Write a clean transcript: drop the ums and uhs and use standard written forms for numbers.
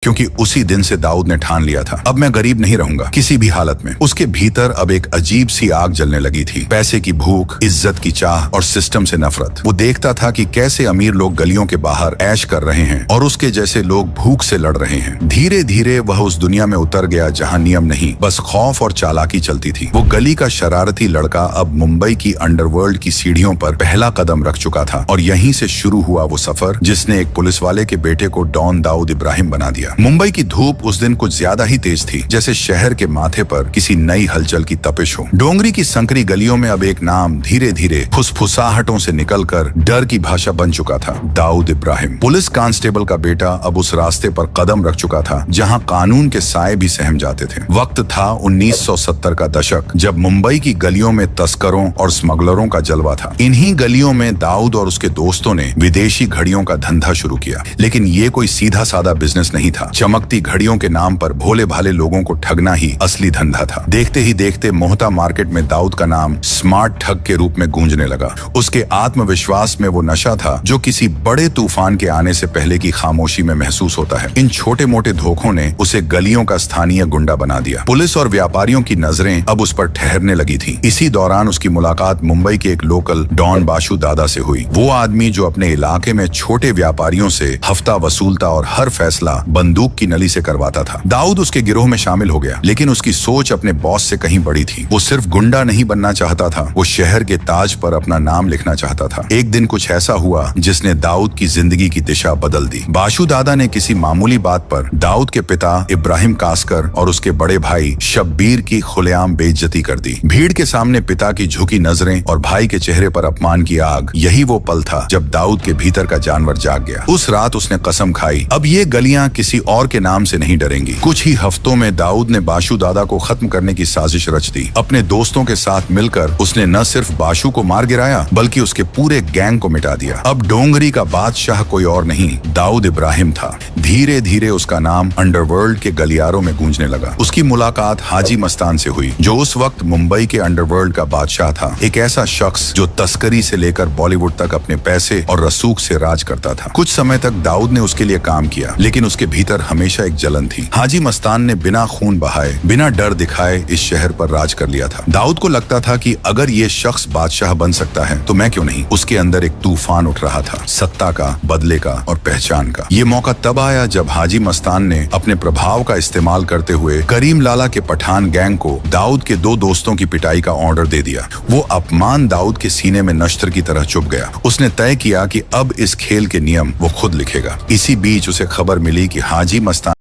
क्योंकि उसी दिन से दाऊद ने ठान लिया था, अब मैं गरीब नहीं रहूंगा किसी भी हालत में। उसके भीतर अब एक अजीब सी आग जलने लगी थी, पैसे की भूख, इज्जत की चाह और सिस्टम से नफरत। वो देखता था कि कैसे अमीर लोग गलियों के बाहर ऐश कर रहे हैं और उसके जैसे लोग भूख से लड़ रहे हैं। धीरे धीरे वह उस दुनिया में उतर गया जहाँ नियम नहीं, बस खौफ और चालाकी चलती थी। वो गली का शरारती लड़का अब मुंबई की अंडरवर्ल्ड की सीढ़ियों पर पहला कदम रख चुका था और यहीं से शुरू हुआ वो सफर जिसने एक पुलिस वाले के बेटे को डॉन दाऊद इब्राहिम बना दिया। मुंबई की धूप उस दिन कुछ ज्यादा ही तेज थी, जैसे शहर के माथे पर किसी नई हलचल की तपिश हो। डोंगरी की संकरी गलियों में अब एक नाम धीरे धीरे फुसफुसाहटों से निकलकर डर की भाषा बन चुका था, दाऊद इब्राहिम। पुलिस कांस्टेबल का बेटा अब उस रास्ते पर कदम रख चुका था जहां कानून के साए भी सहम जाते थे। वक्त था 1970 का दशक, जब मुंबई की गलियों में तस्करों और स्मगलरों का जलवा था। इन्हीं गलियों में दाऊद और उसके दोस्तों ने विदेशी घड़ियों का धंधा शुरू किया, लेकिन ये कोई सीधा साधा बिजनेस नहीं था। चमकती घड़ियों के नाम पर भोले भाले लोगों को ठगना ही असली धंधा था। देखते ही देखते मोहता मार्केट में दाऊद का नाम स्मार्ट ठग के रूप में गूंजने लगा। उसके आत्मविश्वास में वो नशा था जो किसी बड़े तूफान के आने से पहले की खामोशी में महसूस होता है। इन छोटे मोटे धोखों ने उसे गलियों का स्थानीय गुंडा बना दिया। पुलिस और व्यापारियों की नजरें अब उस पर ठहरने लगी थी। इसी दौरान उसकी मुलाकात मुंबई के एक लोकल डॉन बाशु दादा से हुई। वो आदमी जो अपने इलाके में छोटे व्यापारियों से हफ्ता वसूलता और हर फैसला बंदूक की नली से करवाता था। दाऊद उसके गिरोह में शामिल हो गया, लेकिन उसकी सोच अपने बॉस से कहीं बड़ी थी। वो सिर्फ गुंडा नहीं बनना चाहता था, वो शहर के ताज पर अपना नाम लिखना चाहता था। एक दिन कुछ ऐसा हुआ जिसने दाऊद की जिंदगी की दिशा बदल दी। बाशु दादा ने किसी मामूली बात पर दाऊद के पिता इब्राहिम कासकर और उसके बड़े भाई शब्बीर की खुलेआम बेइज्जती कर दी। भीड़ के सामने पिता की झुकी नजरें और भाई के चेहरे पर अपमान की आग, यही वो पल था जब दाऊद के भीतर का जानवर जाग गया। उस रात उसने कसम खाई, अब ये गलियां किसी और के नाम से नहीं डरेंगी। कुछ ही हफ्तों में दाऊद ने बाशु दादा को खत्म करने की साजिश रच दी। अपने दोस्तों के साथ मिलकर उसने न सिर्फ बाशु को मार गिराया, बल्कि उसके पूरे गैंग को मिटा दिया। अब डोंगरी का बादशाह कोई और नहीं, दाऊद इब्राहिम था। धीरे धीरे उसका नाम अंडरवर्ल्ड के गलियारों में गूंजने लगा। उसकी मुलाकात हाजी मस्तान से हुई, जो उस वक्त मुंबई के अंडरवर्ल्ड का बादशाह था। एक ऐसा शख्स जो तस्करी से लेकर बॉलीवुड तक अपने पैसे और रसूख से राज करता था। कुछ समय तक दाऊद ने उसके लिए काम किया, लेकिन उसके भीतर हमेशा एक जलन थी। हाजी मस्तान ने बिना खून बहाए, बिना डर दिखाए इस शहर पर राज कर लिया था। दाऊद को लगता था कि अगर ये शख्स बादशाह बन सकता है तो मैं क्यों नहीं। उसके अंदर एक तूफान उठ रहा था, सत्ता का, बदले का और पहचान का। ये मौका तब आया जब हाजी मस्तान ने अपने प्रभाव का इस्तेमाल करते हुए करीम लाला के पठान गैंग को दाऊद के दो दोस्तों की पिटाई का ऑर्डर दे दिया। वो अपमान दाऊद के सीने में नश्तर की तरह चुभ गया। उसने तय किया कि अब इस खेल के नियम वो खुद लिखेगा। इसी बीच उसे खबर मिली कि हाजी मस्तान